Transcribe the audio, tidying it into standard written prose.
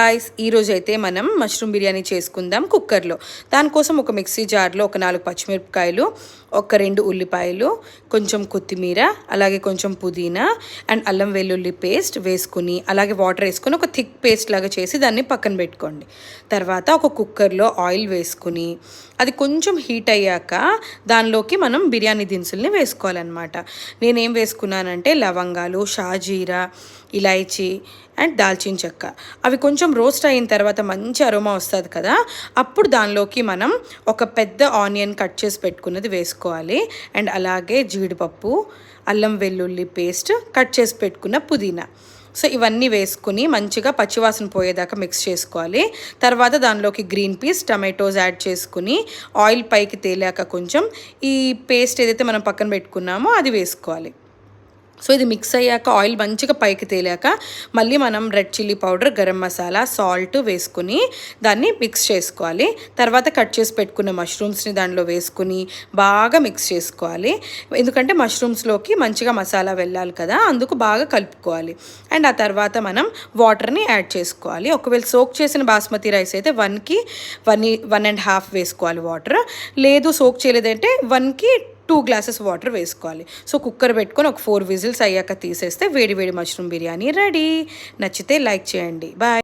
Guys ఈరోజు అయితే మనం మష్రూమ్ బిర్యానీ చేసుకుందాం కుక్కర్లో. దానికోసం ఒక మిక్సీ జార్లో ఒక 4 పచ్చిమిరపకాయలు, ఒక 2 ఉల్లిపాయలు, కొంచెం కొత్తిమీర, అలాగే కొంచెం పుదీనా అండ్ అల్లం వెల్లుల్లి పేస్ట్ వేసుకుని, అలాగే వాటర్ వేసుకొని ఒక థిక్ పేస్ట్ లాగా చేసి దాన్ని పక్కన పెట్టుకోండి. తర్వాత ఒక కుక్కర్లో ఆయిల్ వేసుకుని అది కొంచెం హీట్ అయ్యాక దానిలోకి మనం బిర్యానీ దినుసుల్ని వేసుకోవాలన్నమాట. నేనేం వేసుకున్నానంటే లవంగాలు, షాజీరా, ఇలాయచీ అండ్ దాల్చిన చెక్క. అవి కొంచెం రోస్ట్ అయిన తర్వాత మంచి అరోమా వస్తుంది కదా, అప్పుడు దానిలోకి మనం ఒక పెద్ద ఆనియన్ కట్ చేసి పెట్టుకున్నది వేసుకోవాలి. అండ్ అలాగే జీడిపప్పు, అల్లం వెల్లుల్లి పేస్ట్, కట్ చేసి పెట్టుకున్న పుదీనా. సో ఇవన్నీ వేసుకుని మంచిగా పచ్చివాసన పోయేదాకా మిక్స్ చేసుకోవాలి. తర్వాత దానిలోకి గ్రీన్ పీస్, టమాటోస్ యాడ్ చేసుకుని ఆయిల్ పైకి తేలాక కొంచెం ఈ పేస్ట్ ఏదైతే మనం పక్కన పెట్టుకున్నామో అది వేసుకోవాలి. సో ఇది మిక్స్ అయ్యాక ఆయిల్ మంచిగా పైకి తేలాక మళ్ళీ మనం red chilli powder, garam masala, salt వేసుకుని దాన్ని మిక్స్ చేసుకోవాలి. తర్వాత కట్ చేసి పెట్టుకున్న మష్రూమ్స్ని దానిలో వేసుకుని బాగా మిక్స్ చేసుకోవాలి. ఎందుకంటే మష్రూమ్స్లోకి మంచిగా మసాలా వెళ్ళాలి కదా, అందుకు బాగా కలుపుకోవాలి. అండ్ ఆ తర్వాత మనం వాటర్ని యాడ్ చేసుకోవాలి. ఒకవేళ సోక్ చేసిన బాస్మతి రైస్ అయితే 1కి 1.5 వేసుకోవాలి వాటర్. లేదు సోక్ చేయలేదంటే 1కి 2 గ్లాసెస్ వాటర్ వేసుకోవాలి. సో కుక్కర్ పెట్టుకొని ఒక 4 విజిల్స్ అయ్యాక తీసేస్తే వేడి వేడి మష్రూమ్ బిర్యానీ రెడీ. నచ్చితే లైక్ చేయండి. బాయ్.